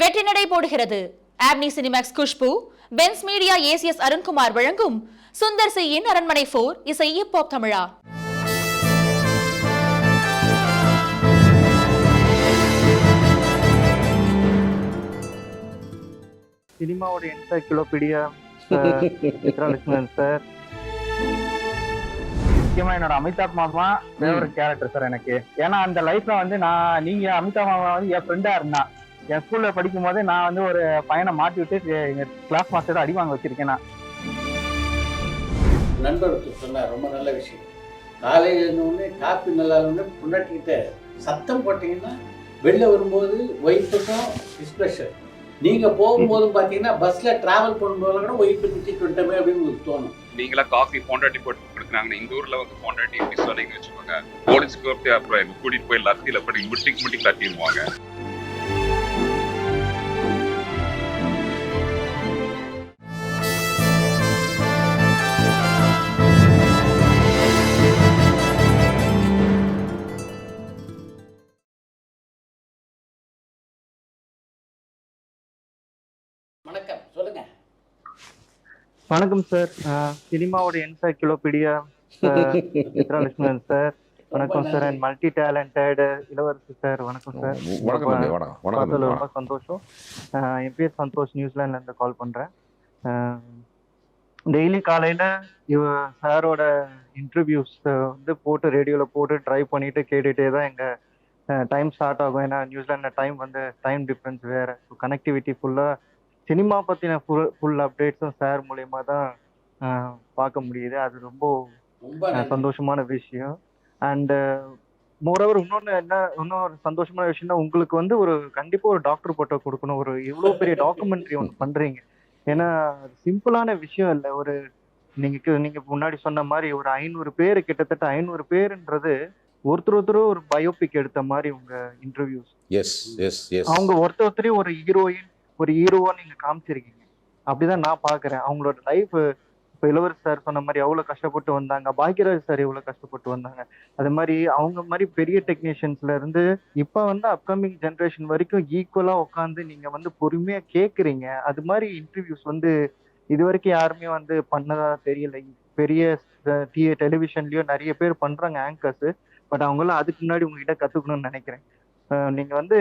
வெற்றி நடை போடுகிறது. Omni Cinemax Khushbu, Benz media ACS Arunkumar வழங்கும் சுந்தர் சியின் அரண்மனை 4 இசை ஹிப்ஹாப் தமிழா. சினிமாவோட என்சைக்ளோபீடியா சித்ராலட்சுமன் சார். முக்கியமா என்னோட அமிதாப் மாமா ஃபேவரட் கேரக்டர் சார் எனக்கு. ஏன்னா அந்த லைஃப்ல வந்து நீங்க அமிதாப் மாமா வந்து என் ஃப்ரெண்டா இருந்தான். என் ஸ்கூல்ல படிக்கும் போது நான் வந்து ஒரு பையனை மாட்டி விட்டு எங்க கிளாஸ் மாஸ்டர் அடி வாங்க வச்சிருக்கேன். நான் நண்பர் சொன்னார், ரொம்ப நல்ல விஷயம். காலையில் இருந்தோடனே காப்பி நல்லா புண்ணாட்டிக்கிட்ட சத்தம் போட்டிங்கன்னா வெளில வரும்போது ஒய்ஃபுக்கும் டிஸ்பிளஷர். நீங்கள் போகும்போதும் பார்த்தீங்கன்னா பஸ்ஸில் ட்ராவல் பண்ணும்போது கூட ஒய்ஃபு திட்டிட்டு விட்டோமே அப்படின்னு உங்களுக்கு தோணும். நீங்களா காஃபி பொண்டாட்டி போட்டு கொடுக்குறாங்க. இந்த ஊரில் வந்து பொண்டாட்டி எப்படி சொன்னீங்க வச்சுக்கோங்க, போலீஸ்க்கு அப்புறம் எங்கள் கூட்டிகிட்டு போய் லத்தியில் போய் முட்டி கட்டிடுவாங்க. வணக்கம், சொல்லுங்க. வணக்கம் சார். சினிமாவோட என்சைக்ளோபீடியா சித்ராலட்சுமன் சார். வணக்கம் சார். அண்ட் மல்டி டேலண்டட் இளவரசி சார். வணக்கம் சார். ரொம்ப சந்தோஷம். என் பேர் சந்தோஷ், நியூசிலாந்துல இருந்து கால் பண்றேன். டெய்லி காலையில சாரோட இன்டர்வியூஸ் வந்து போட்டு ரேடியோல போட்டு ட்ரை பண்ணிட்டு கேட்டுட்டே தான் எங்க டைம் ஸ்டார்ட் ஆகும். ஏன்னா நியூசிலாந்துல டைம் டிஃப்ரென்ஸ் வேற. கனெக்டிவிட்டி ஃபுல்லா சினிமா பத்தின ஃபுல் அப்டேட்ஸும் சார் மூலியமா தான் பார்க்க முடியுது. அது ரொம்ப சந்தோஷமான விஷயம். அண்ட் மோரோவர் இன்னொரு சந்தோஷமான விஷயம்னா, உங்களுக்கு வந்து கண்டிப்பா ஒரு டாக்டர் போட்டோ கொடுக்கணும். இவ்வளோ பெரிய டாக்குமெண்ட்ரி ஒன்று பண்றீங்க. ஏன்னா சிம்பிளான விஷயம் இல்லை. நீங்க முன்னாடி சொன்ன மாதிரி ஒரு 500 பேர், கிட்டத்தட்ட 500 பேருன்றது ஒருத்தர் ஒரு பயோபிக் எடுத்த மாதிரி உங்க இன்டர்வியூஸ். அவங்க ஒருத்தரையும் ஒரு ஹீரோவா நீங்க காமிச்சிருக்கீங்க. அப்படிதான் நான் பாக்குறேன். அவங்களோட லைஃப் இப்போ இளவரசி சார் சொன்ன மாதிரி எவ்வளவு கஷ்டப்பட்டு வந்தாங்க, பாக்யராஜ் சார் எவ்வளவு கஷ்டப்பட்டு வந்தாங்க, அது மாதிரி அவங்க மாதிரி பெரிய டெக்னீஷியன்ஸ்ல இருந்து இப்ப வந்து அப்கமிங் ஜென்ரேஷன் வரைக்கும் ஈக்குவலா உட்காந்து நீங்க வந்து பொறுமையா கேக்குறீங்க. அது மாதிரி இன்டர்வியூஸ் வந்து இது வரைக்கும் யாருமே வந்து பண்ணதா தெரியல. பெரிய டெலிவிஷன்லயோ நிறைய பேர் பண்றாங்க ஆங்கர்ஸ். பட் அவங்களாம் அதுக்கு முன்னாடி உங்ககிட்ட கத்துக்கணும்னு நினைக்கிறேன். நீங்க வந்து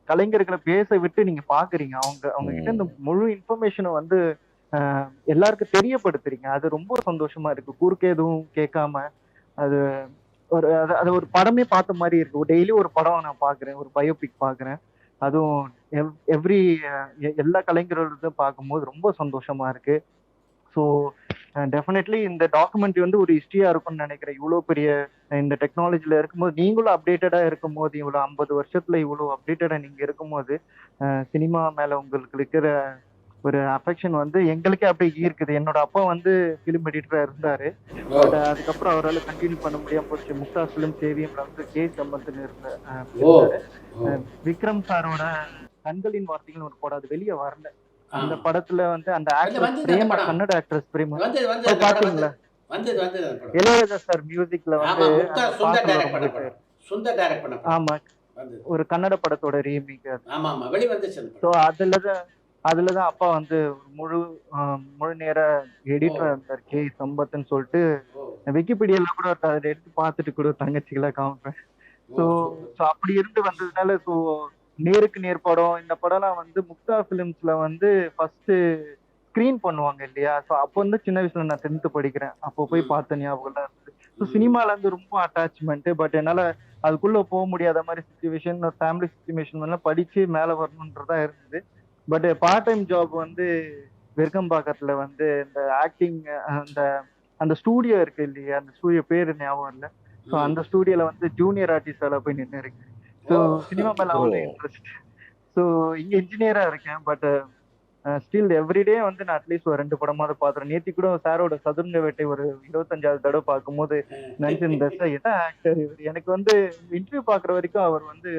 கலைஞர்களை பேச விட்டு நீங்க பாக்குறீங்க. அவங்க கிட்ட இந்த முழு இன்ஃபர்மேஷனை வந்து எல்லாருக்கும் தெரியப்படுத்துறீங்க. அது ரொம்ப சந்தோஷமா இருக்கு. குறுக்கே எதுவும் கேட்காம அது ஒரு படமே பார்த்த மாதிரி இருக்கு. டெய்லி ஒரு படம் நான் பாக்குறேன், ஒரு பயோபிக் பாக்குறேன். அதுவும் எல்லா கலைஞர்களும் பார்க்கும்போது ரொம்ப சந்தோஷமா இருக்கு. ஸோ டெஃபினெட்லி இந்த டாக்குமெண்ட்ரி வந்து ஒரு ஹிஸ்டரியா இருக்கும்னு நினைக்கிறேன். இவ்வளோ பெரிய இந்த டெக்னாலஜில இருக்கும்போது, நீங்களும் அப்டேட்டடா இருக்கும்போது, இவ்வளோ 50 வருஷத்துல இவ்வளோ அப்டேட்டடா நீங்க இருக்கும்போது, சினிமா மேல உங்களுக்கு இருக்கிற ஒரு அஃபெக்ஷன் வந்து எங்களுக்கே அப்படியே இருக்குது. என்னோட அப்பா வந்து ஃபிலிம் எடிட்டரா இருந்தாரு. பட் அதுக்கப்புறம் அவரால் கண்டினியூ பண்ண முடியாம போச்சு. முக்தா ஃபிலிம் சேவியம்ல வந்து கே சம்பந்தன் இருந்தாரு. விக்ரம் சாரோட கண்களின் வார்த்தைகள் ஒரு படம், அது வெளியே வரல. அந்த படத்துல வந்து அந்த ஆக்ட்ரஸ் பிரேமா, கன்னட ஆக்ட்ரஸ் பிரேமா பாத்தீங்களா? இளையராஜா சார் மியூசிக்ல வந்து ஆமா, ஒரு கன்னட படத்தோட ரீமேக். ஸோ அதுலதான் அப்பா வந்து முழு நேர எடிட்டரா இருந்தார், கே சம்பத்ன்னு சொல்லிட்டு. விக்கிபீடியால கூட அதை எடுத்து பார்த்துட்டு கூட தங்கச்சிகளை காமிப்பேன். ஸோ அப்படி இருந்து வந்ததுனால ஸோ நேருக்கு நேர் படம், இந்த படம்லாம் வந்து முக்தா பிலிம்ஸ்ல வந்து ஃபர்ஸ்ட் ஸ்கிரீன் பண்ணுவாங்க இல்லையா? ஸோ அப்போ வந்து சின்ன வயசுல நான் 10th படிக்கிறேன். அப்போ போய் பார்த்த ஞாபகம் இருந்தது. ஸோ சினிமால இருந்து ரொம்ப அட்டாச்மெண்ட். பட் என்னால அதுக்குள்ள போக முடியாத மாதிரி சுச்சுவேஷன், ஃபேமிலி சுச்சுவேஷன் எல்லாம் படிச்சு மேல வரணுன்றதா இருந்தது. பட் பார்ட் டைம் ஜாப் வந்து வெறுக்கம்பாக்கத்துல வந்து இந்த ஆக்டிங், அந்த ஸ்டூடியோ இருக்கு இல்லையா, அந்த ஸ்டூடியோ பேரு ஞாபகம் இல்லை. ஸோ அந்த ஸ்டூடியோல வந்து ஜூனியர் ஆர்டிஸ்டால போய் நின்று இருக்கேன். ஸோ சினிமா மேல அவ்வளோ இன்ட்ரெஸ்ட். ஸோ இங்க இன்ஜினியரா இருக்கேன். பட் ஸ்டில் எவ்ரிடே வந்து நான் அட்லீஸ்ட் ஒரு 2 படமாவது பாத்துறேன். நேத்தி கூட சாரோட சதுரங்க வேட்டை ஒரு 25வது தடவை பார்க்கும்போது நினைச்சிருந்தேன், சார் என்ன ஆக்டர் இவர். எனக்கு வந்து இன்டர்வியூ பாக்குற வரைக்கும் அவர் வந்து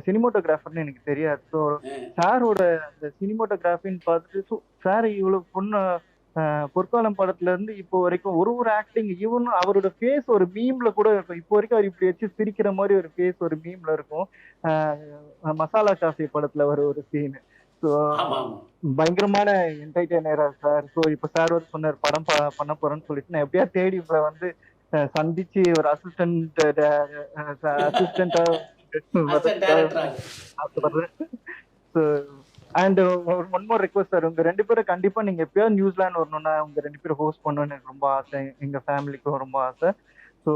சினிமோட்டோகிராஃபர்னு எனக்கு தெரியாது. ஸோ சாரோட அந்த சினிமோட்டோகிராஃபின்னு பார்த்துட்டு சார் இவ்வளவு பொற்காலம் படத்துல இருந்து இப்போ வரைக்கும் ஒரு ஆக்டிங், ஈவன் அவரோட ஃபேஸ் ஒரு மீம்ல கூட இருக்கும். இப்போ வரைக்கும் அவர் இப்படி வச்சு சிரிக்கிற மாதிரி ஒரு ஃபேஸ் ஒரு மீம்ல இருக்கும். மசாலா காஃபி படத்துல ஒரு சீன். ஸோ ஆமா ஆமா பயங்கரமான என்டர்டைனரா சார். ஸோ இப்போ சார் வந்து சொன்னார் படம் பண்ண போறேன்னு சொல்லிட்டு, நான் எப்படியா தேடி உங்களை வந்து சந்திச்சு ஒரு அசிஸ்டண்டா அசிஸ்டன்ட் டைரக்டர். ஆசைப்படுறேன். So and one more request sir, உங்க 2 பேரும் கண்டிப்பா நீங்க எப்பயாவது நியூசிலாந்து வரணும்னா உங்க 2 பேரும் ஹோஸ்ட் பண்ணணும்னு எனக்கு ரொம்ப ஆசை. எங்க ஃபேமிலிக்கும் ரொம்ப ஆசை. ஸோ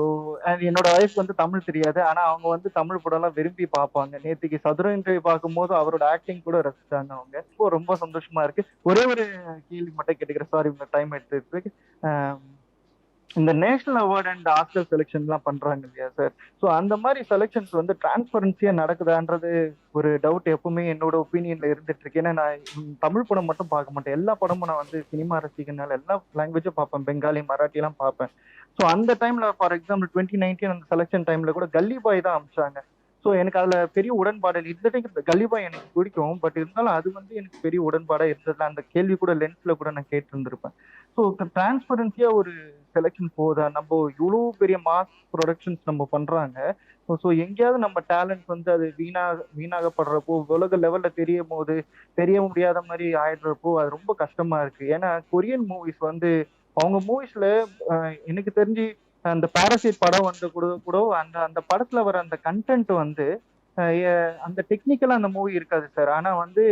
அண்ட் என்னோட ஒய்ஃப் வந்து தமிழ் தெரியாது, ஆனா அவங்க வந்து தமிழ் படம்லாம் விரும்பி பார்ப்பாங்க. நேற்றுக்கு சதுர இன்டர்வியூ பார்க்கும்போது அவரோட ஆக்டிங் கூட ரசிச்சாங்க அவங்க. இப்போ ரொம்ப சந்தோஷமா இருக்கு. ஒரே ஒரு கேள்வி மட்டும் கேட்டுக்கிறேன், சாரி உங்க டைம் எடுத்ததுக்கு. இந்த நேஷனல் அவார்ட் அண்ட் ஆஸ்கர் செலெக்ஷன்லாம் பண்றாங்க இல்லையா சார்? ஸோ அந்த மாதிரி செலெக்ஷன்ஸ் வந்து டிரான்ஸ்பரன்சியா நடக்குதான்றது ஒரு டவுட் எப்பவுமே என்னோட ஒப்பீனியன்ல இருந்துட்டு இருக்கு. ஏன்னா நான் தமிழ் படம் மட்டும் பார்க்க மாட்டேன், எல்லா படமும் நான் வந்து சினிமா ரசிகனால எல்லா லாங்குவேஜும் பார்ப்பேன், பெங்காலி மராட்டி எல்லாம் பார்ப்பேன். ஸோ அந்த டைம்ல ஃபார் எக்ஸாம்பிள் 2019 அந்த செலெக்ஷன் டைம்ல கூட கல்லி பாய் தான் அமிச்சாங்க. ஸோ எனக்கு அதுல பெரிய உடன்பாடு இல்லை. இந்த டைம் கல்லி பாய் எனக்கு பிடிக்கும், பட் இருந்தாலும் அது வந்து எனக்கு பெரிய உடன்பாடா இருந்ததுல அந்த கேள்வி கூட லென்ஸ்ல கூட நான் கேட்டு இருந்திருப்பேன். ஸோ டிரான்ஸ்பரன்சியா ஒரு செலெக்ஷன் போதா? நம்ம இவ்வளோ பெரிய மாஸ் ப்ரொடக்ஷன்ஸ் நம்ம பண்றாங்க. ஸோ எங்கேயாவது நம்ம டேலண்ட் வந்து அது வீணாகப்படுறப்போ, உலக லெவல்ல தெரிய முடியாத மாதிரி ஆயிடுறப்போ அது ரொம்ப கஷ்டமா இருக்கு. ஏன்னா கொரியன் மூவிஸ் வந்து அவங்க மூவிஸ்ல எனக்கு தெரிஞ்சு அந்த பாராசைட் படம் வந்து கூட அந்த படத்துல வர அந்த கண்டென்ட் வந்து அந்த டெக்னிக்கலா அந்த மூவி இருக்காது சார். ஆனா வந்து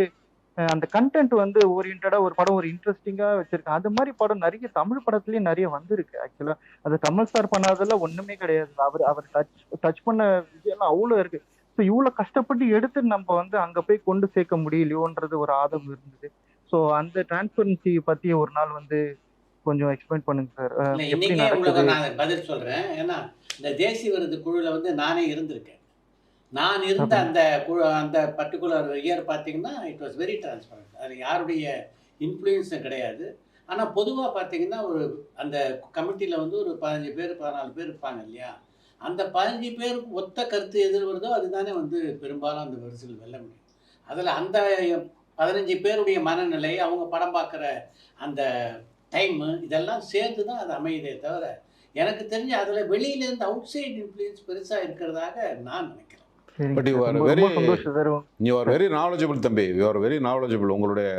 அந்த கண்டென்ட் வந்து ஓரியன்டா ஒரு படம் ஒரு இன்ட்ரெஸ்டிங்கா வச்சிருக்கேன். அது மாதிரி படம் நிறைய தமிழ் படத்துலயும் நிறைய வந்திருக்கு. ஆக்சுவலா அது தமிழ் சார் பண்ணாதெல்லாம் ஒண்ணுமே கிடையாது. அவர் டச் பண்ண விஷயம்லாம் அவ்வளவு இருக்கு. ஸோ இவ்வளவு கஷ்டப்பட்டு எடுத்து நம்ம வந்து அங்க போய் கொண்டு சேர்க்க முடியலையோன்றது ஒரு ஆதங்கம் இருந்தது. ஸோ அந்த டிரான்ஸ்பரன்சி பத்தி ஒரு நாள் வந்து கொஞ்சம் எக்ஸ்பிளைன் பண்ணுங்க சார். எப்படி இன்னைக்கே உங்களுக்கு நடக்குது? நான் பதில் சொல்றேன். ஏன்னா இந்த தேசிய விருது குழுல வந்து நானே இருந்திருக்கேன். நான் இருந்த அப்படி அந்த குழு அந்த பர்டிகுலர் இயர் பார்த்தீங்கன்னா இட் வாஸ் வெரி டிரான்ஸ்பரண்ட். அது யாருடைய இன்ஃப்ளூயன்ஸும் கிடையாது. ஆனால் பொதுவாக பார்த்தீங்கன்னா ஒரு அந்த கமிட்டியில் வந்து ஒரு 15 பேர் 14 பேர் இருப்பாங்க இல்லையா? அந்த 15 பேருக்கு ஒத்த கருத்து எது வருதோ அதுதானே வந்து பெரும்பாலும் அந்த வரிசையில் வெல்ல முடியும். அதில் அந்த 15 பேருடைய மனநிலை, அவங்க படம் பார்க்குற அந்த டைமு, இதெல்லாம் சேர்த்து தான் அது அமையுதே தவிர எனக்கு தெரிஞ்சு அதில் வெளியிலேருந்து அவுட் சைட் இன்ஃப்ளூயன்ஸ் பெருசாக இருக்கிறதாக நான் நினைக்கிறேன். சரிங்க பட் யூ சார், ஆர் ரொம்ப வெரி ரொம்ப சந்தோஷம் sir. You are very knowledgeable தம்பி. You are very knowledgeable. உங்களுடைய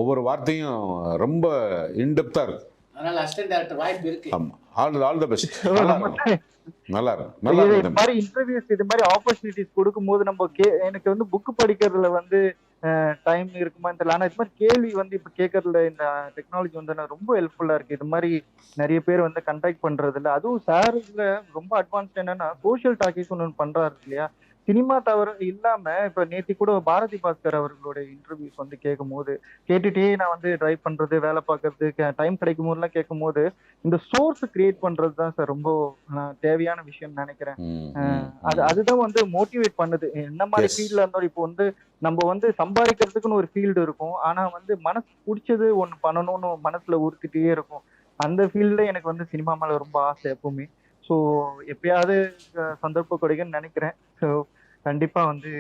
ஒவ்வொரு வார்த்தையும் ரொம்ப இன்டெப்த்தாக இருக்கு. அதனால் அசிஸ்டன்ட் டைரக்டர் வாய்ப்பு இருக்கு. ஆமாம், ஆல் த பெஸ்ட். நல்லா ரொம்ப இருக்கும், நல்லா இருக்கும், நல்லா இருக்கும் இது தம்பி. மாதிரி இன்டர்வியூஸ் இது மாதிரி ஆப்பர்ச்சுனிட்டிஸ் கொடுக்கும்போது நம்ம எனக்கு வந்து புக் படிக்கிறதுல வந்து டைம் இருக்குமான்னு தெரியல. ஆனா இது மாதிரி கேள்வி வந்து இப்ப கேட்கறதுல இந்த டெக்னாலஜி வந்து எனக்கு ரொம்ப ஹெல்ப்ஃபுல்லா இருக்கு. இது மாதிரி நிறைய பேர் வந்து கண்டாக்ட் பண்றதுல, அதுவும் சார் இதுல ரொம்ப அட்வான்ஸ்ட் என்னன்னா சோஷியல் டாக்கிஸ் ஒன்று பண்றாரு இல்லையா? சினிமா தவிர இல்லாம இப்ப நேத்தி கூட பாரதி பாஸ்கர் அவர்களோட இன்டர்வியூஸ் வந்து கேட்டுட்டே நான் வந்து ட்ரைவ் பண்றது, வேலை பார்க்கறது, டைம் கிடைக்கும் போதெல்லாம் கேட்கும் போது இந்த சோர்ஸ் கிரியேட் பண்றது தான் சார் ரொம்ப தேவையான விஷயம் நினைக்கிறேன். அதுதான் வந்து மோட்டிவேட் பண்ணுது. என்ன மாதிரி ஃபீல்ட்ல இருந்தாலும் இப்போ வந்து நம்ம வந்து சம்பாதிக்கிறதுக்குன்னு ஒரு ஃபீல்டு இருக்கும், ஆனா வந்து மனசு பிடிச்சது ஒண்ணு பண்ணணும்னு மனசுல உறுத்திட்டே இருக்கும். அந்த ஃபீல்ட்ல எனக்கு வந்து சினிமா மேல ரொம்ப ஆசை எப்பவுமே. ஸோ எப்பயாவது சந்தர்ப்பம் கிடைக்கும்னு நினைக்கிறேன். ஸோ கண்டிப்பா வந்து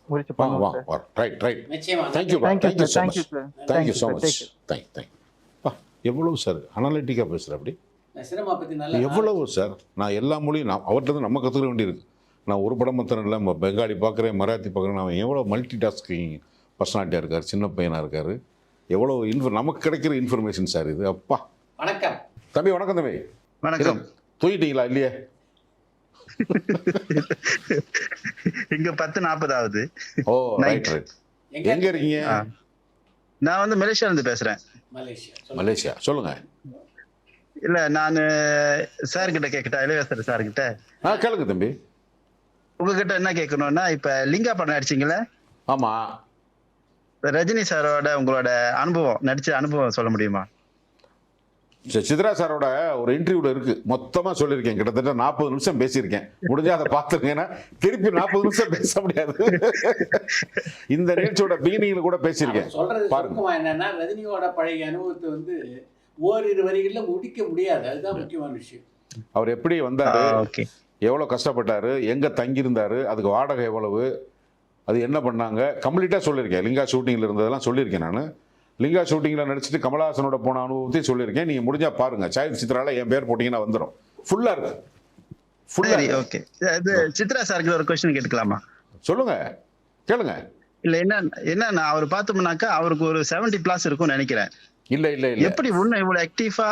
முயற்சி பண்ணுவோம் சார். Right right. நிச்சயமா. Thank you thank you thank you sir, so thank you much. Sir, thank you so sir. Much. Thank you. எவ்வளவு சார் அனலிட்டிக்காக பேசுகிற அப்படி? சினிமா பற்றி நல்ல எவ்வளவு சார், நான் எல்லா மொழியும் அவர்கிட்ட நம்ம கற்றுக்க வேண்டியிருக்கு. நான் ஒரு படம் மாத்திரம் இல்லை, பெங்காலி பார்க்குறேன், மராத்தி பார்க்குறேன். அவன் எவ்வளோ மல்டி டாஸ்கிங் பர்சனாலிட்டியாக இருக்கார், சின்ன பையனாக இருக்கார். எவ்வளோ நமக்கு கிடைக்கிற இன்ஃபர்மேஷன் சார் இது. அப்பா. வணக்கம் தம்பி. வணக்கம் தம்பி. வணக்கம். தூங்கிட்டீங்களா இல்லையே? இங்க 10:40 ஆகுது. ஓ ரைட் ரைட். எங்க இருக்கீங்க? நான் வந்து மலேசியால இருந்து பேசுறேன். மலேசியா. சொல்லுங்க. இல்ல நான் சார் கிட்ட கேட்கட்டா, இளையராஜா சார் கிட்ட? கேளுங்க தம்பி. உங்ககிட்ட என்ன கேட்கணும்னா, இப்ப லிங்கா படம் நடிச்சீங்களே? ஆமா. ரஜினி சாரோட உங்களோட நடிச்ச அனுபவம் சொல்ல முடியுமா? சித்ரா சாரோட ஒரு இன்டர்வியூல இருக்கு, மொத்தமா சொல்லியிருக்கேன். கிட்டத்தட்ட 40 நிமிஷம் பேசியிருக்கேன். முடிஞ்சா அதை பார்த்துருக்கேன்னா திருப்பி 40 நிமிஷம் பேச முடியாது. இந்த நிகழ்ச்சியோட பிகினிங்ல கூட பேசியிருக்கேன். சொல்றது சுருக்கமா என்னன்னா, ரஜினியோட பழைய அனுபவத்தை வந்து ஓரிரு வரிகள்ல முடிக்க முடியாது. அதுதான் முக்கியமான விஷயம். அவர் எப்படி வந்தாரு, எவ்வளவு கஷ்டப்பட்டாரு, எங்க தங்கியிருந்தாரு, அதுக்கு வாடகை எவ்வளவு, அது என்ன பண்ணாங்க, கம்ப்ளீட்டா சொல்லியிருக்கேன். லிங்கா ஷூட்டிங்ல இருந்ததெல்லாம் சொல்லியிருக்கேன். நான் லிங்கா ஷூட்டிங்கில் நடிச்சுட்டு கமலஹாசனோட போன அனுபவத்தையும் சொல்லியிருக்கேன். நீங்கள் முடிஞ்சா பாருங்க. சாய் சித்ரால என் பேர் போட்டிங்கன்னா வந்துடும். ஃபுல்லாக இருக்கு. ஃபுல்லாக. ஓகே. இது சித்ரா சாருக்கு ஒரு கொஸ்டின் கேட்கலாமா? சொல்லுங்க, கேளுங்க. இல்ல என்ன அவர் பார்த்தோம்னாக்கா அவருக்கு ஒரு 70+ இருக்கும்னு நினைக்கிறேன். இல்லை இல்லை இல்லை, எப்படி உன்ன இவ்வளவு ஆக்டிவா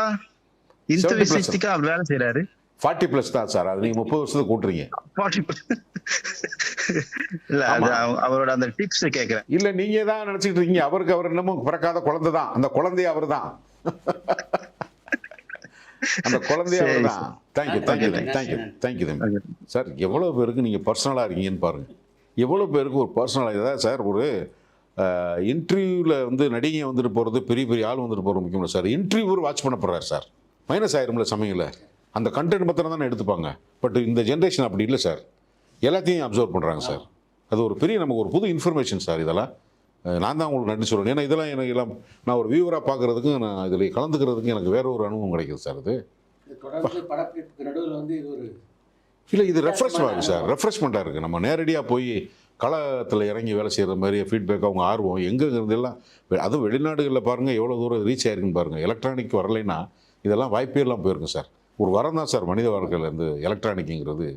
70+ இன்ட்யூசிஸ்டிக்கா அவர் வேலை செய்யறாரு? 40+ தான் சார். அது நீங்கள் 30 வருஷத்துக்கு கூட்டுறீங்க. 40+. இல்ல அது அவரோட அந்த டிப்ஸ் கேட்கிறேன். இல்லை, நீங்கள் தான் நினச்சிக்கிட்டு இருக்கீங்க அவருக்கு அவர் இன்னமும் பிறக்காத குழந்தை தான். அந்த குழந்தைய அவர் தான். அந்த குழந்தைய அவர் தான். தேங்க்யூ தேங்க்யூ தேங்க்யூ தேங்க்யூ தம்பி. சார் எவ்வளோ பேருக்கு நீங்கள் பர்சனலாக இருக்கீங்கன்னு பாருங்கள். எவ்வளோ பேருக்கு ஒரு பர்சனலாக இதாக சார். ஒரு இன்டர்வியூவில் வந்து நடிகை வந்துட்டு போகிறது, பெரிய பெரிய ஆள் வந்துட்டு போகிறது முக்கியம் இல்லை சார். இன்டர்வியூவர் வாட்ச் பண்ணப்படுறாரு சார். மைனஸ் ஆயிரும்ல சமயத்தில். அந்த கண்டென்ட் மாத்திரம் தானே எடுத்துப்பாங்க. பட் இந்த ஜென்ரேஷன் அப்படி இல்லை சார். எல்லாத்தையும் அப்சர்வ் பண்ணுறாங்க சார். அது ஒரு பெரிய நமக்கு ஒரு புது இன்ஃபர்மேஷன் சார். இதெல்லாம் நான் தான் உங்களுக்கு நன்றி சொல்கிறேன். ஏன்னா இதெல்லாம் எனக்கு எல்லாம் நான் ஒரு வியூவராக பார்க்குறதுக்கு, நான் இதில் கலந்துக்கிறதுக்கு எனக்கு வேற ஒரு அனுபவம் கிடைக்குது சார். அது தொடர்ந்து படப்பிடிப்புக்கு நடுவில் வந்து இது ஒரு இல்லை, இது ரெஃப்ரெஷ்மெண்ட் ஆகுது சார். ரெஃப்ரெஷ்மெண்ட்டாக இருக்குது. நம்ம நேரடியாக போய் களத்தில் இறங்கி வேலை செய்கிற மாதிரி ஃபீட்பேக், அவங்க ஆர்வம் எங்கே இருந்தெல்லாம், அதுவும் வெளிநாடுகளில் பாருங்கள் எவ்வளோ தூரம் ரீச் ஆயிருக்குன்னு பாருங்கள். எலக்ட்ரானிக் வரலைன்னா இதெல்லாம் வாய்ப்பே எல்லாம் போயிருக்கும் சார். ஒரு வரம் தான் சார் மனித வாழ்க்கையிலேருந்து எலக்ட்ரானிக்குங்கிறது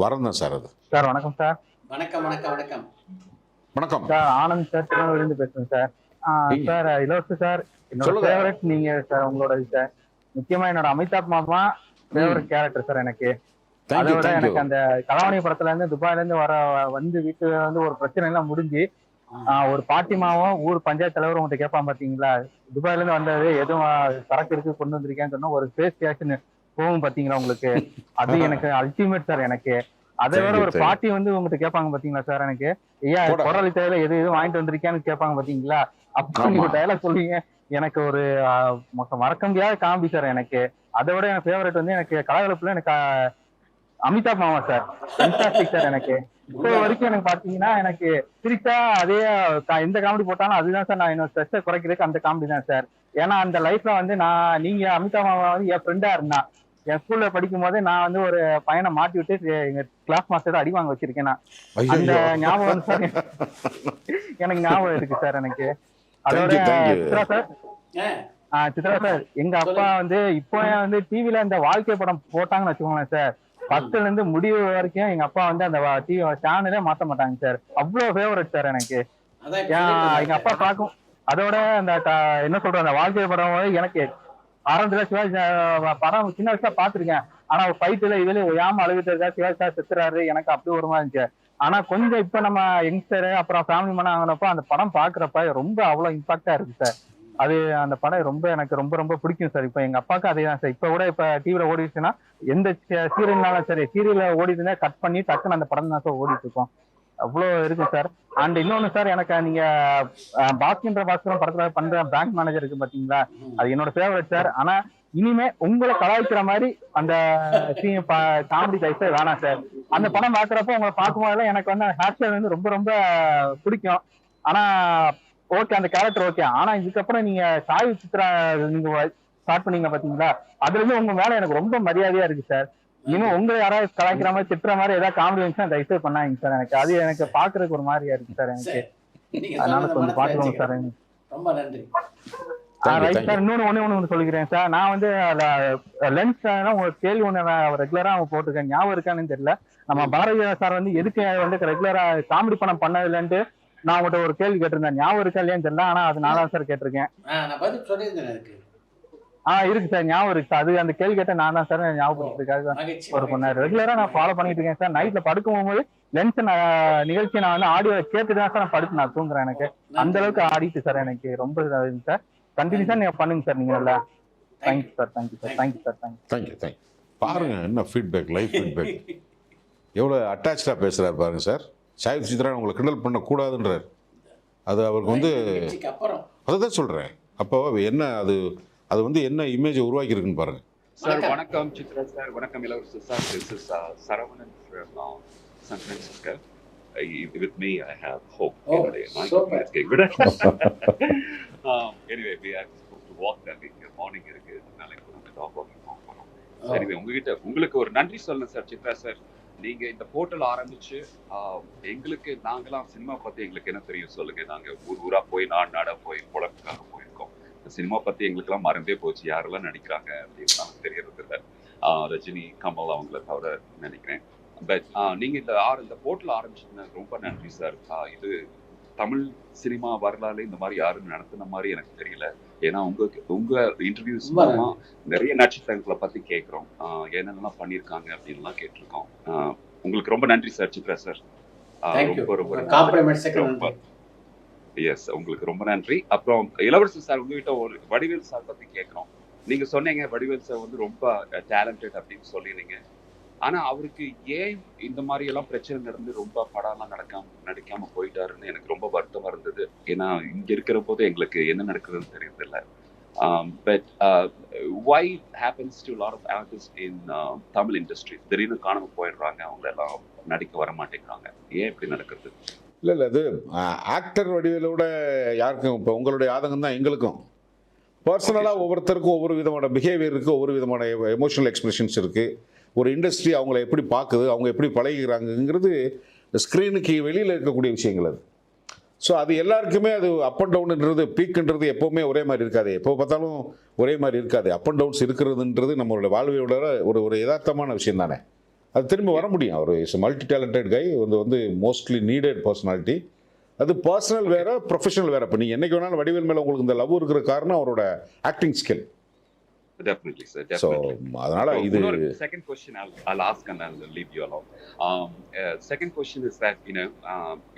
வரம் தான் சார். அது சார் வணக்கம் சார். வணக்கம் வணக்கம் வணக்கம் வணக்கம் சார். ஆனந்த் சார், திருநெல்வேலிருந்து பேசுறேன் சார். சார் இலவச சார், என்னோட ஃபேவரட் நீங்க சார். உங்களோட சார் முக்கியமா என்னோட அமிதாப் மாமா ஃபேவரட் கேரக்டர் சார் எனக்கு. அதை விட எனக்கு அந்த கலாவணி படத்துல இருந்து துபாயில இருந்து வந்து வீட்டுல வந்து ஒரு பிரச்சனை எல்லாம் முடிஞ்சு ஒரு பாட்டிமாவும் ஊர் பஞ்சாயத்து தலைவர் உங்கள்கிட்ட கேட்பான் பாத்தீங்களா, துபாயில இருந்து வந்தது எதுவும் சரக்கு இருக்கு கொண்டு வந்திருக்கேன்னு சொன்னா ஒரு ஸ்பேஸ் ஸ்டேஷன் போகும் பாத்தீங்களா உங்களுக்கு, அது எனக்கு அல்டிமேட் சார் எனக்கு. அதை விட ஒரு பாட்டி வந்து உங்ககிட்ட கேட்பாங்க பாத்தீங்களா சார் எனக்கு, ஐயா குரலி தேவையில எது வாங்கிட்டு வந்திருக்கேன்னு கேட்பாங்க பாத்தீங்களா, அப்ப நீங்க டைலாக் சொல்லுவீங்க. எனக்கு ஒரு மறக்க முடியாத காமெடி சார் எனக்கு. அதை விட எனக்கு ஃபேவரட் வந்து எனக்கு கலகலப்புல எனக்கு அமிதாப் மாமா சார். ஃபேன்டாஸ்டிக் சார் எனக்கு. இப்போ வரைக்கும் எனக்கு பாத்தீங்கன்னா எனக்கு சிரிச்சா அதே எந்த காமெடி போட்டாலும் அதுதான் சார். நான் என்னோட ஸ்ட்ரெஸ்ஸை குறைக்கிறதுக்கு அந்த காமெடி தான் சார். ஏன்னா அந்த லைஃப்ல வந்து நீங்க அமிதாப் மாமா வந்து என் ஃப்ரெண்டா இருந்தா, என் ஸ்கூல்ல படிக்கும் போது நான் வந்து ஒரு பையனை மாட்டி விட்டு எங்க கிளாஸ் மாஸ்டர் அடி வாங்க வச்சிருக்கேன். நான் அந்த ஞாபகம் வந்து சார் எனக்கு ஞாபகம் இருக்கு சார் எனக்கு. அதோட சித்ரா சார், சித்ரா சார் எங்க அப்பா வந்து இப்போ வந்து டிவில இந்த வாழ்க்கை படம் போட்டாங்கன்னு வச்சுக்கோங்களேன் சார், 10ல இருந்து முடிவு வரைக்கும் எங்க அப்பா வந்து அந்த டிவி சேனலே மாத்த மாட்டாங்க சார். அவ்வளவு ஃபேவரட் சார் எனக்கு. எங்க அப்பா பார்க்கும். அதோட அந்த என்ன சொல்ற அந்த வாழ்க்கை படம் எனக்கு ஆரம்பத்துல சிவாஜி படம் சின்ன வயசுல பாத்துருக்கேன். ஆனா ஃபைட்டுல இதுல ஏமா அழுகிட்டு இருக்கா, சிவாஜி சார் செத்துறாரு, எனக்கு அப்படி ஒரு மாதிரி இருந்துச்சு. ஆனா கொஞ்சம் இப்ப நம்ம யங்ஸ்டர் அப்புறம் ஃபேமிலி மேன் ஆகினப்போ அந்த படம் பாக்குறப்ப ரொம்ப அவ்வளவு இம்பாக்டா இருக்கு சார். அது அந்த படம் ரொம்ப எனக்கு ரொம்ப ரொம்ப பிடிக்கும் சார். இப்ப எங்க அப்பாவுக்கு அதே தான் சார். இப்ப கூட இப்ப டிவில ஓடிடுச்சுன்னா எந்த சீரியல்னாலும் சரி, சீரியல்ல ஓடிட்டுனா கட் பண்ணி டக்குன்னு அந்த படம் தான் சார் ஓடிட்டு இருக்கோம். அவ்வளவு இருக்கு சார். அண்ட் இன்னொன்னு சார், எனக்கு நீங்க பாஸ்கர் படத்துல பண்ற பேங்க் மேனேஜர் இருக்கு பாத்தீங்களா, அது என்னோட ஃபேவரட் சார். ஆனா இனிமே உங்களை கலாய்க்கிற மாதிரி அந்த காமெடி டைஸே வேணாம் சார். அந்த படம் பாக்குறப்போ உங்களை பார்க்கும்போதெல்லாம் எனக்கு வந்து ஹேர் ஸ்டைல் வந்து ரொம்ப ரொம்ப பிடிக்கும். ஆனா ஓகே அந்த கேரக்டர் ஓகே. ஆனா இதுக்கப்புறம் நீங்க சாய் சித்ரா நீங்க ஸ்டார்ட் பண்ணீங்க பாத்தீங்களா, அதுல இருந்து உங்க மேல எனக்கு ரொம்ப மரியாதையா இருக்கு சார். இனிமே உங்களை யாராவது கலாய்க்கிற மாதிரி திட்டுற மாதிரி ஏதாவது காமெடி வந்துச்சுன்னா தயவுசெய்து பண்ணாங்க சார். எனக்கு அது எனக்கு பாக்குறதுக்கு ஒரு மாதிரியா இருக்கு சார் எனக்கு. அதனால கொஞ்சம் பாத்துக்கோங்க சார். ரொம்ப நன்றி. Right sir. ஒண்ணு சொல்லிக்கிறேன் சார். நான் வந்து லென்ஸ் ஒரு கேள்வி ஒண்ணு ரெகுலரா அவங்க போட்டிருக்கேன், ஞாபகம் இருக்கான்னு தெரியல. நம்ம பாரதியா சார் வந்து எதுக்கு வந்து ரெகுலரா காமெடி படம் பண்ணதில்லைன்ட்டு நான் உங்கள்கிட்ட ஒரு கேள்வி கேட்டிருந்தேன், ஞாபகம் இருக்கா இல்லையான்னு தெரியல. ஆனா அது நான் தான் சார் கேட்டிருக்கேன். இருக்கு சார், ஞாபகம் இருக்கு சார். அது அந்த கேள்வி கேட்ட நான் தான் சார் ஞாபகப்படுத்துறதுக்காக ஒரு பண்ணாரு. ரெகுலரா நான் ஃபாலோ பண்ணிட்டு இருக்கேன் சார். நைட்ல படுக்கும் போகும்போது லென்ஸ் நிகழ்ச்சி நான் வந்து ஆடியோ கேட்டுட்டு தான் சார் நான் படுத்து நான் தூங்குறேன். எனக்கு அந்த அளவுக்கு ஆடிட்டு சார் எனக்கு ரொம்ப சார். கண்டினியூஸா நீங்க பண்ணுங்க சார். நீங்க நல்லா thank you sir. Thank you sir. Thank you sir. Thank you. பாருங்க என்ன ஃபீட்பேக், லைவ் ஃபீட்பேக் எவ்வளோ அட்டாச்சாக பேசுகிறார் பாருங்க சார். சாய் சித்ரா உங்களை கிண்டல் பண்ணக்கூடாதுன்றார். அது அவருக்கு வந்து அதை தான் சொல்கிறேன். அப்போ என்ன அது வந்து என்ன இமேஜை உருவாக்கியிருக்குன்னு பாருங்க சார். வணக்கம் சித்ரா சார். வணக்கம் இளவரசர் sir. This is Saravanan from San Francisco. With me I have Hope. Anyway, we are supposed to walk that week. Morning இருக்கு, நாளைக்கு நம்ம டாக் வாக்கிங் போறோம். சரி, உங்களுக்கு ஒரு நன்றி சொல்லணும் சார் சித்ரா சார். நீங்க இந்த போர்ட்டல் ஆரம்பிச்சு எங்களுக்கு நாங்களாம் சினிமா பத்தி எங்களுக்கு என்ன தெரியும் சொல்லுங்க. நாங்க ஊரா போய் நாடா போய் பொழப்புக்காக போயிருக்கோம். சினிமா பத்தி எங்களுக்கெல்லாம் மறந்தே போச்சு, யாரெல்லாம் நடிக்கிறாங்க அப்படின்னு தெரியறது இல்லை. ரஜினி, கமல் அவங்கள தவிர நினைக்கிறேன். பட் நீங்க இந்த போர்ட்டல் ஆரம்பிச்சதுக்கு ரொம்ப நன்றி சார். இது தமிழ் சினிமா வரலாறு இந்த மாதிரி யாரும் நடத்தின மாதிரி எனக்கு தெரியல. ஏன்னா உங்க இன்டர்வியூஸ் மூலமா நிறைய நட்சத்திரங்களை பத்தி கேட்கிறோம், என்னென்னலாம் பண்ணியிருக்காங்க அப்படின்லாம் கேட்டிருக்கோம். உங்களுக்கு ரொம்ப நன்றி சார், சித்ரா சார். எஸ், உங்களுக்கு ரொம்ப நன்றி. அப்புறம் இளவரசர் சார், உங்ககிட்ட ஒரு வடிவேல் சார் பத்தி கேட்கிறோம். நீங்க சொன்னீங்க வடிவேல் சார் வந்து ரொம்ப டேலண்டட் அப்படின்னு சொல்லிருந்தீங்க. ஆனா அவருக்கு ஏன் இந்த மாதிரி எல்லாம் பிரச்சனை நடந்து ரொம்ப படம்லாம் நடிக்காம போயிட்டாருன்னு எனக்கு ரொம்ப வருத்தமா இருந்தது. ஏன்னா இங்க இருக்கிற போது எங்களுக்கு என்ன நடக்குதுன்னு தெரியறதில்ல. But why happens to a lot of artists in Tamil industry? திடீர்னு காணாம போயிடுறாங்க, அவங்க எல்லாம் நடிக்க வர மாட்டேங்கிறாங்க. ஏன் இப்படி நடக்குது? இல்லை அது ஆக்டர் வடிவிலோட யாருக்கும் இப்போ உங்களுடைய ஆதங்கம் தான் எங்களுக்கும். பர்சனலாக ஒவ்வொருத்தருக்கும் ஒவ்வொரு விதமான பிஹேவியர் இருக்குது, ஒவ்வொரு விதமான எமோஷனல் எக்ஸ்பிரஷன்ஸ் இருக்குது. ஒரு இண்டஸ்ட்ரி அவங்கள எப்படி பார்க்குது, அவங்க எப்படி பழகிறாங்கிறது ஸ்க்ரீனுக்கு வெளியில் இருக்கக்கூடிய விஷயங்கள் அது. ஸோ அது எல்லாருக்குமே அது அப் அண்ட் டவுன்ன்றது, பீக்குன்றது எப்போவுமே ஒரே மாதிரி இருக்காது, எப்போ பார்த்தாலும் ஒரே மாதிரி இருக்காது. அப் அண்ட் டவுன்ஸ் இருக்கிறதுன்றது நம்மளோட வாழ்வையோட ஒரு யதார்த்தமான விஷயம் தானே. அது திரும்ப வர முடியும். அவர் இஸ் மல்டி டேலண்டட் கை, வந்து மோஸ்ட்லி நீடட் பர்சனாலிட்டி. அது பர்சனல் வேறு, ப்ரொஃபஷனல் வேறு. இப்போ நீங்கள் என்னைக்கு வேணாலும் வடிவேல் மேலே உங்களுக்கு இந்த லவ் இருக்கிற காரணம் அவரோட acting skill. Definitely, sir. So, அதனால இது second question I'll ask and I'll leave you alone. Second question is that,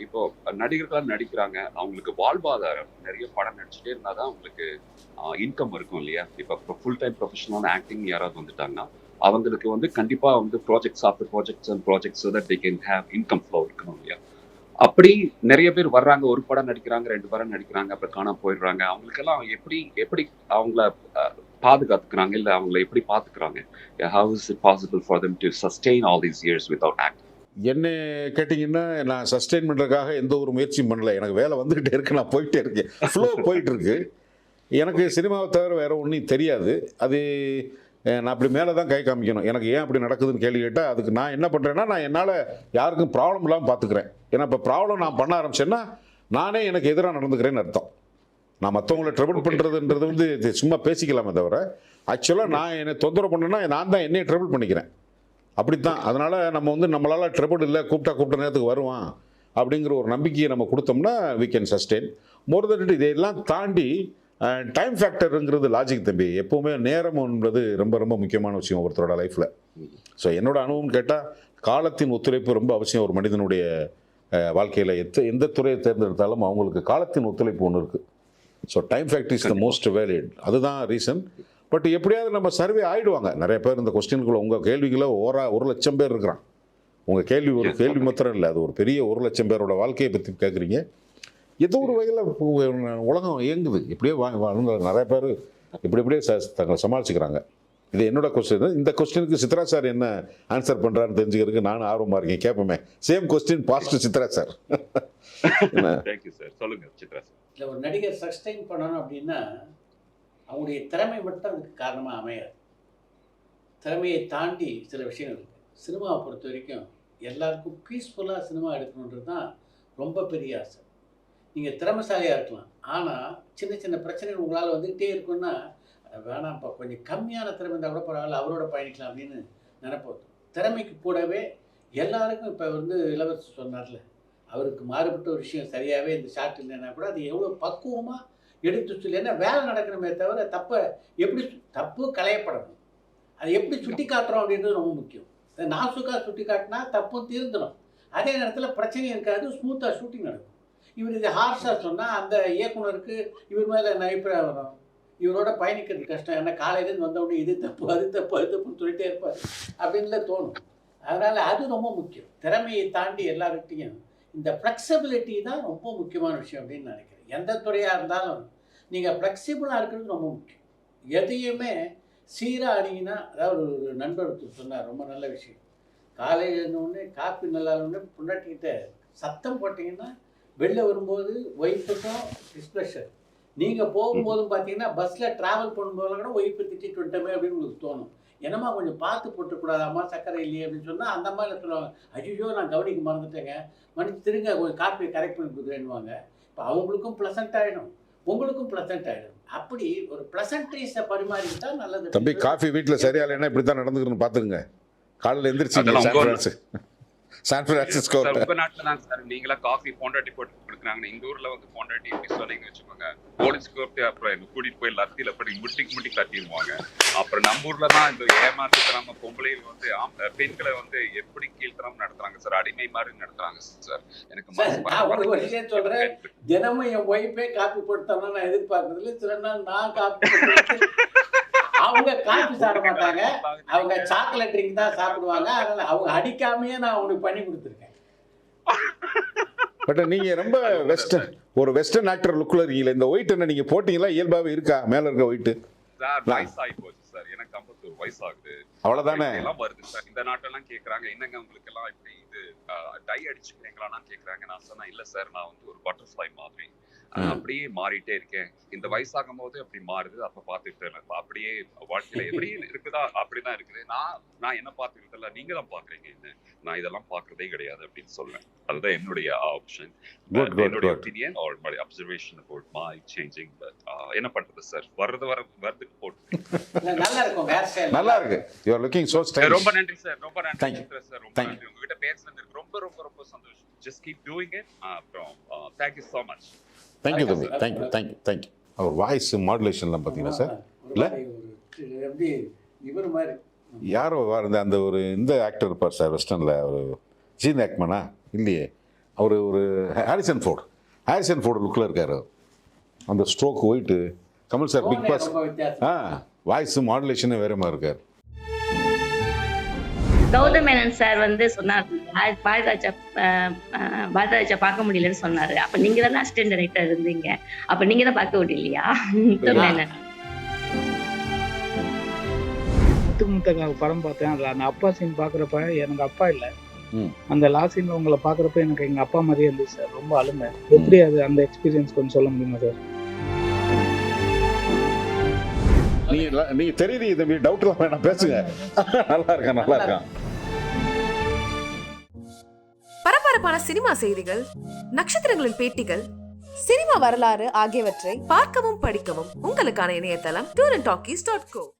இப்போ நடிகர்கள் நடிக்கிறாங்க, அவங்களுக்கு வாழ்வாதாரம் நிறைய படம் நடிச்சுட்டே இருந்தாதான் அவங்களுக்கு இன்கம் இருக்கும் இல்லையா? இப்போ ஃபுல் டைம் ப்ரொஃபஷனல் ஆக்டிங் யாராவது வந்துட்டாங்கன்னா அவங்களுக்கு வந்து கண்டிப்பா வந்து projects after projects and projects so that they can have income flow இருக்கணும் இல்லையா? அப்படி நிறைய பேர் வர்றாங்க, ஒரு படம் நடிக்கிறாங்க, 2 படம் நடிக்கிறாங்க, அப்புறம் காணாம போயிடுறாங்க. அவங்களுக்கெல்லாம் எப்படி அவங்கள பாதுகாத்துக்கிறாங்க, இல்லை அவங்கள எப்படி பார்த்துக்கிறாங்க? How is it possible for them to sustain all these years without acting? என்ன கேட்டிங்கன்னா, நான் சஸ்டெயின் பண்ணுறதுக்காக எந்த ஒரு முயற்சியும் பண்ணல. எனக்கு வேலை வந்துக்கிட்டே இருக்கு, நான் போயிட்டே இருக்கேன், ஃப்ளோ போயிட்டுருக்கு. எனக்கு சினிமாவை தவிர வேறு ஒன்றும் தெரியாது. அது நான் அப்படி மேலே தான் கை காமிக்கணும். எனக்கு ஏன் அப்படி நடக்குதுன்னு கேள்வி கேட்டால் அதுக்கு நான் என்ன பண்ணுறேன்னா, நான் என்னால் யாருக்கும் ப்ராப்ளம் இல்லாமல் பார்த்துக்கிறேன். ஏன்னா இப்போ ப்ராப்ளம் நான் பண்ண ஆரம்பிச்சேன்னா நானே எனக்கு எதிராக நடந்துக்கிறேன்னு அர்த்தம். நான் மற்றவங்கள ட்ரபிள் பண்ணுறதுன்றது வந்து சும்மா பேசிக்கலாமே தவிர, ஆக்சுவலாக நான் என்னை தொந்தரவு பண்ணேன்னா நான் தான் என்னையை ட்ரபிள் பண்ணிக்கிறேன். அப்படி தான். அதனால் நம்ம வந்து நம்மளால் ட்ரபிள் இல்லை, கூப்பிட்ட நேரத்துக்கு வருவான் அப்படிங்கிற ஒரு நம்பிக்கையை நம்ம கொடுத்தோம்னா we can sustain. மோர் தென் இதையெல்லாம் தாண்டி டைம் ஃபேக்டருங்கிறது லாஜிக் தம்பி. எப்போவுமே நேரம் என்பது ரொம்ப ரொம்ப முக்கியமான விஷயம் ஒருத்தரோட லைஃப்பில். ஸோ என்னோட அனுபவம் கேட்டால் காலத்தின் ஒத்துழைப்பு ரொம்ப அவசியம் ஒரு மனிதனுடைய வாழ்க்கையில். எந்த துறையை தேர்ந்தெடுத்தாலும் அவங்களுக்கு காலத்தின் ஒத்துழைப்பு ஒன்று இருக்குது. So time factor is the most valid. அதுதான் ரீசன். பட் எப்படியாவது நம்ம சர்வே ஆகிடுவாங்க. நிறைய பேர் இந்த கொஸ்டினுக்குள்ள உங்கள் கேள்விகளை 1,00,000 பேர் இருக்கிறான். உங்கள் கேள்வி ஒரு கேள்வி மாத்திரம் இல்லை, அது ஒரு பெரிய 1,00,000 பேரோட வாழ்க்கையை பற்றி கேட்குறீங்க. ஏதோ ஒரு வகையில் உலகம் இயங்குது. இப்படியே நிறைய பேர் இப்படியே தங்களை சமாளிச்சுக்கிறாங்க. இது என்னோட கொஸ்டின். இந்த கொஸ்டினுக்கு சித்ரா சார் என்ன ஆன்சர் பண்ணுறான்னு தெரிஞ்சுக்கிறதுக்கு நான் ஆர்வமாக இருக்கேன். கேட்போமே. Same question passed Chitra sir. Thank you sir. சொல்லுங்க சித்ரா சார். இல்லை, ஒரு நடிகர் சஸ்டெயின் பண்ணணும் அப்படின்னா அவங்களுடைய திறமை மட்டும் அதுக்கு காரணமாக அமையாது. திறமையை தாண்டி சில விஷயங்கள் இருக்குது. சினிமாவை பொறுத்த வரைக்கும் எல்லாருக்கும் பீஸ்ஃபுல்லாக சினிமா எடுக்கணுன்றது தான் ரொம்ப பெரிய ஆசை. நீங்கள் திறமைசாலியாக இருக்கலாம், ஆனால் சின்ன சின்ன பிரச்சனைகள் உங்களால் வந்துக்கிட்டே இருக்குன்னா வேணாம்ப்பா, கொஞ்சம் கம்மியான திறமை இருந்தால் கூட பரவாயில்ல, அவரோட பயணிக்கலாம் அப்படின்னு நினைப்போம். திறமைக்கு கூடவே எல்லாருக்கும் இப்போ வந்து இளவரசர் சொன்னார்ல, அவருக்கு மாறுபட்ட ஒரு விஷயம் சரியாகவே இந்த ஷார்ட் இல்லைன்னா கூட அது எவ்வளோ பக்குவமாக எடுத்து சொல்லி, ஏன்னா வேலை நடக்கணுமே தவிர தப்பு களையப்படணும். அதை எப்படி சுட்டி காட்டுறோம் அப்படின்றது ரொம்ப முக்கியம். நாசுக்காக சுட்டி காட்டினா தப்பும் தீர்ந்துடும், அதே நேரத்தில் பிரச்சனையும் இருக்காது, ஸ்மூத்தாக ஷூட்டிங் நடக்கும். இவர் இதை ஹார்ஷாக சொன்னால் அந்த இயக்குனருக்கு இவர் மேலே என்ன அபிப்பிராயம் வரும்? இவரோட பயணிக்கிறது கஷ்டம், ஏன்னா காலையிலேருந்து வந்தவுடனே இது தப்பு அது தப்புன்னு சொல்லிட்டே இருப்பார் அப்படின்ல தோணும். அதனால் அது ரொம்ப முக்கியம். திறமையை தாண்டி எல்லார்கிட்டையும் இந்த ஃப்ளெக்சிபிலிட்டி தான் ரொம்ப முக்கியமான விஷயம் அப்படின்னு நினைக்கிறேன். எந்த துறையாக இருந்தாலும் நீங்கள் ஃப்ளெக்சிபிளாக இருக்கிறது ரொம்ப முக்கியம். எதையுமே சீராக அணிங்கன்னா, அதாவது ஒரு நண்பர் சொன்னார், ரொம்ப நல்ல விஷயம். காலையில் இருந்தோடனே காப்பி நல்லா இருந்தோடனே பொண்டாட்டிக்கிட்ட சத்தம் போட்டிங்கன்னா வெளில வரும்போது ஒய்ஃபுக்கும் டிஸ்ப்ளஷர். நீங்கள் போகும்போதும் பார்த்தீங்கன்னா பஸ்ஸில் ட்ராவல் பண்ணும்போது கூட ஒய்ஃபை திட்டிட்டு வந்துட்டோமே அப்படின்னு உங்களுக்கு தோணும். என்னம்மா கொஞ்சம் பார்த்து போட்டுக்கூடாதாம்மா, சக்கரை இல்லையே அப்படின்னு சொன்னால் அந்த மாதிரி சொல்லுவாங்க, ஐயோ நான் கவனிக்க மறந்துட்டேங்க, மன்னிச்சு திருங்க கொஞ்சம் காப்பியை கரெக்ட் பண்ணி கொடுக்குறேன்னுவாங்க. இப்போ அவங்களுக்கும் ப்ளசண்ட் ஆகிடும், உங்களுக்கும் ப்ளசண்ட் ஆகிடும். அப்படி ஒரு ப்ளசன்ட்ரீஸை பரிமாறிக்கிட்டா நல்லது. தம்பி காஃபி வீட்டில் சரியா இல்லைன்னா இப்படி தான் நடந்துக்கணும்னு பார்த்துக்குங்க. காலையில் எந்திரிச்சு சான் பிரான்சிஸ்கோ. சார் உங்க நாட்டுல தான் சார் நீங்களா காஃபி பொண்டாட்டி போட்டு கொடுக்குறாங்க. இந்த ஊர்ல வந்து பொண்டாட்டி எப்படி சொன்னீங்க வச்சுக்கோங்க, போலீஸ் கூப்பிட்டு அப்புறம் கூட்டிட்டு போய் லத்தியில போய் முட்டி கட்டிடுவாங்க. அப்புறம் நம்ம ஊர்ல தான் இந்த ஏமாத்துக்கிறாம பொம்பளைகள் வந்து பெண்களை வந்து எப்படி கீழ்த்தரம் நடத்துறாங்க சார், அடிமை மாதிரி நடத்துறாங்க சார். எனக்கு ஒரு விஷயம் சொல்றேன், தினமும் என் ஒய்ஃபே காப்பி போட்டுத்தோம்னா நான் எதிர்பார்க்கறது இல்லை. சில நாள் நான் காப்பி போட்டு அவங்க காப்பி சாப்பிட மாட்டாங்க, அவங்க சாக்லேட் ட்ரிங்க் தான் சாப்பிடுவாங்க. அதனால அவங்க அடிக்காமையே நான் அவங்களுக்கு பண்ணி கொடுத்துருக்கேன். பட் நீங்க ரொம்ப ஒரு வெஸ்டர்ன் ஆக்டர் லுக்ல இருக்கீங்களா? இந்த ஒயிட் என்ன நீங்க போட்டீங்களா இயல்பாவே இருக்கா மேல இருக்க ஒயிட்? சார் வயசாகி போச்சு சார், எனக்கு 51 வயசாகுது. அவ்வளவுதானே எல்லாம் வருது சார். இந்த நாட்டெல்லாம் கேக்குறாங்க என்னங்க உங்களுக்கு எல்லாம் இப்படி இது டை அடிச்சுக்கிறீங்களான்னா கேக்குறாங்க. நான் சொன்னா இல்ல சார், நான் வந்து ஒரு பட்டர்ஃப்ளை மாதிரி அப்படியே மாறிட்டே இருக்கேன். இந்த வயசாகும் போது அப்படி மாறுது. அப்ப பாத்துட்டு அப்படியே வாழ்க்கையில எப்படி இருக்குதா அப்படிதான் இருக்குது. நான் என்ன பாத்துக்கிட்டு இல்ல, நீங்க தான் பாக்குறீங்க என்ன, நான் இதெல்லாம் பாக்குறதே கிடையாது அப்படின்னு சொல்றேன். அதுதான் என்னுடைய ஆப்ஷன், என்னுடைய opinion R my observation about my changing. என்ன பண்றது சார், வரதுக்கு போட்டு நல்லா இருக்கும், ஹேர் ஸ்டைல் நல்லா இருக்கு. You are looking so stylish. ரொம்ப நன்றி சார், ரொம்ப நன்றி சார், ரொம்ப Thank you. நன்றி. உங்ககிட்ட பேசுனதுக்கு ரொம்ப ரொம்ப ரொம்ப சந்தோஷம். just keep doing it. அப்புறம் thank you so much. Thank you தம்பி, தேங்க்யூ. அவர் வாய்ஸ் மாடுலேஷன்லாம் பார்த்தீங்கன்னா சார் இல்லை எப்படி இவர் மாதிரி யாரோ அந்த ஒரு இந்த ஆக்டர் இருப்பார் சார் வெஸ்டர்னில், ஒரு ஜீன் ஆக்மனா இல்லையே, அவர் ஒரு ஹாரிசன் ஃபோர்டு லுக்கில் இருக்கார். அந்த stroke white Kamal sir big boss voice மாடுலேஷனே வேற மாதிரி இருக்கார். கௌதம் மேனன் சார் வந்து சொன்னார் பாரதிராஜா பார்க்க முடியலன்னு சொன்னாரு. அப்ப நீங்க தானே அசிஸ்டன்ட் டைரக்டர் இருந்தீங்க, அப்ப நீங்க தான் பார்க்க முடியலையா? மேனன் முத்துமுத்தங்க படம் பார்த்தேன். அதில் அந்த அப்பா சீன் பார்க்குறப்ப எனக்கு அப்பா இல்லை, அந்த லாஸ்ட் சீன் உங்களை பார்க்குறப்ப எனக்கு எங்கள் அப்பா மாதிரியே இருந்துச்சு சார். ரொம்ப அழுங்க. எப்படி அது அந்த எக்ஸ்பீரியன்ஸ் கொஞ்சம் சொல்ல முடியுமா சார்? நீங்க தெரியுது தம்பி, டவுட் தான் வேணாம், பேசுங்க. நல்லா இருக்கான். பரபரப்பான சினிமா செய்திகள், நட்சத்திரங்களின் பேட்டிகள், சினிமா வரலாறு ஆகியவற்றை பார்க்கவும் படிக்கவும் உங்களுக்கான இணையதளம் tourantalkies.co.